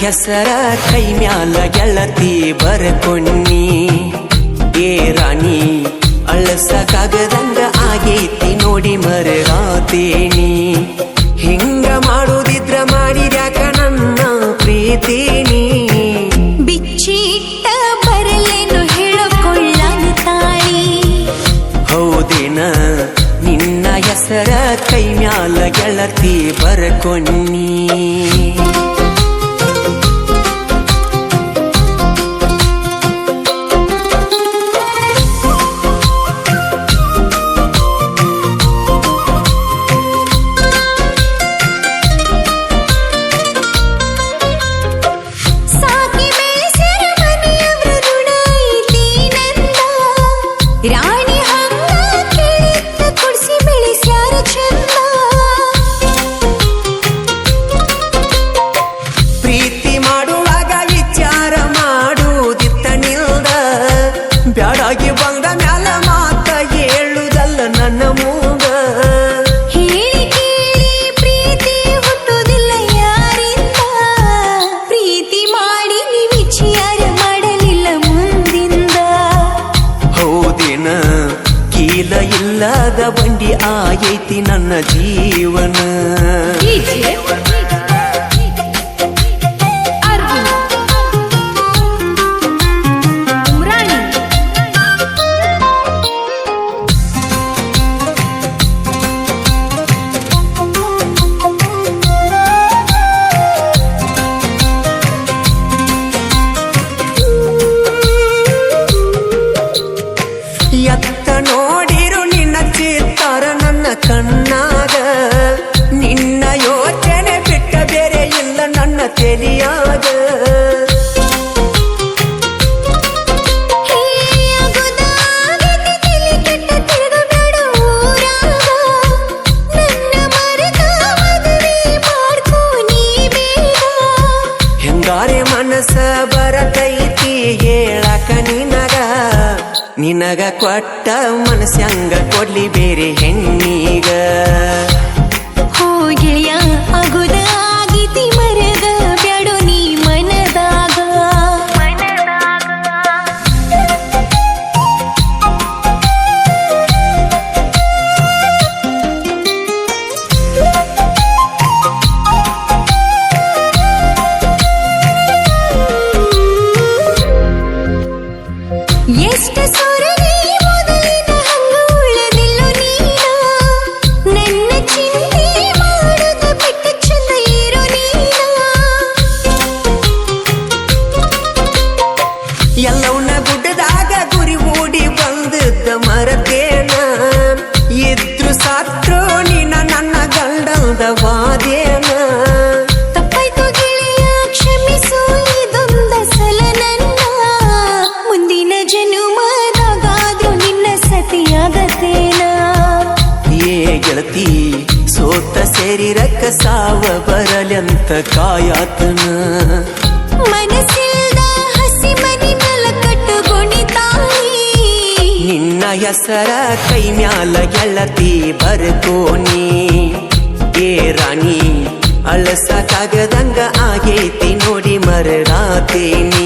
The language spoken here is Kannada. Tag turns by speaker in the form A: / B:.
A: ಹೆಸರ ಕೈ ಮ್ಯಾಲ ಗೆಳತಿ ಬರ್ಕೊಣ್ಣಿ ಏ ರಾಣಿ ಅಳಸಕ್ಕಾಗದಂಗ ಆಗೈತಿ ನೋಡಿ ಮರಗಾತೇನಿ ಹಿಂಗ ಮಾಡುದಿದ್ರ ಮಾಡಿದ್ಯಾಕ ನನ್ನ ಪ್ರೀತಿನಿ
B: ಬಿಚ್ಚಿಟ್ಟ ಬರಲೇನು ಹೇಳಕೊಳ್ಳನ ತಾಳಿ
A: ಹೌದೇನ ನಿನ್ನ ಹೆಸರ ಕೈ ಮ್ಯಾಲ ಗೆಳತಿ ಬರ್ಕೊಣ್ಣಿ
B: ರಾಣಿ ಹಂಗ ಕೇಳಿದ್ದ ಕುಡಿಸಿ ಬೆಳೆಸ್ಯಾರ ಚಂದ
A: ಪ್ರೀತಿ ಮಾಡುವಾಗ ವಿಚಾರ ಮಾಡುದಿತ್ತ ನಿಲ್ದ ಬ್ಯಾಡಾಗಿ ಬಂದ ಮ್ಯಾಲ ಮಾತ ಹೇಳುದಲ್ಲ ನನ್ನ ಮೂಗ
B: ಹೇಳಿ ಕೇಳಿ ಪ್ರೀತಿ ಹುಟ್ಟುದಿಲ್ಲ ಯಾರಿಂದ ಪ್ರೀತಿ ಮಾಡಿ ನೀ ವಿಚಾರ ಮಾಡಲಿಲ್ಲ ಮುಂದಿಂದ
A: ಹೌದೇನ ಕೀಲ ಇಲ್ಲದ ಬಂಡಿ ಆಗೈತಿ ನನ್ನ ಜೀವನ ಎತ್ತ ನೋಡಿರು ನಿನ್ನ ಚಿತ್ತಾರ ನನ್ನ ಕಣ್ಣಾಗ ನಿನ್ನ ಯೋಚನೆ ಬಿಟ್ಟ ಬೇರೆ ಇಲ್ಲ ನನ್ನ ತೆಲಿಯಾಗ ಹೆಂಗಾರೆ ಮನಸ್ಸ ಬರತೈತಿ ಹೇಳಕ ನಿನಗ ಕೊಟ್ಟ ಮನಸ್ಸಂಗ ಕೊಡ್ಲಿ ಬೇರೆ ಹೆಣ್ಣಿಗ
B: ಹೋಗೆಯ ಅಗುದ ಆಗಿತಿ ಮರದ ಬ್ಯಾಡೋ ನೀ ಮನದಾಗ ಎಷ್ಟ ಸೊರಗಿ ಮೊದಲಿನ ಹಂಗ ಉಳದಿಲ್ಲ ನೀನ ನನ್ನ ಚಿಂತೆ ಮಾಡುದ ಬಿಟ್ಟ ಚಂದ ಇರೋ ನೀನ
A: ಎಲ್ಲವನ್ನ ಗುಡ್ಡದಾಗ ಗುರಿ ಹೂಡಿ ಬಂದದ್ದ ಮರತೇನ ಇದ್ರು ಸಾತ್ರು ನೀನ ನನ್ನ ಗಂಡಲ್ದ ವಾದೇನ
B: ತಪ್ಪಾಯ್ತು ಗೆಳೆಯ ಕ್ಷಮಿಸು ಇದೊಂದ ಸಲ ನನ್ನ ಮುಂದಿನ ಜನುಮದಾಗಾದ್ರೂ ನಿನ್ನ ಸತಿಯಾಗತೇನ
A: ಏ ಗೆಳತಿ ಸೋತ ಸೇರಿರಕ್ಕ ಸಾವ ಬರಲೆಂತ ಕಾಯಾತನ
B: ಮನಸ್ಸಿಲ್ದ ಹಸಿ ಮನಿ ಮೇಲ ಕಟ್ಟುಕೊಂಡಿತಾಯಿ
A: ನಿನ್ನ ಹೆಸರ ಕೈ ಮ್ಯಾಲ ಗೆಳತಿ ಬರ್ಕೋನಿ ಏ ರಾಣಿ ಅಳಸಕ್ಕಾಗದಂಗ ಆಗೈತಿ ನೋಡಿ ಮರಗಾತೇನಿ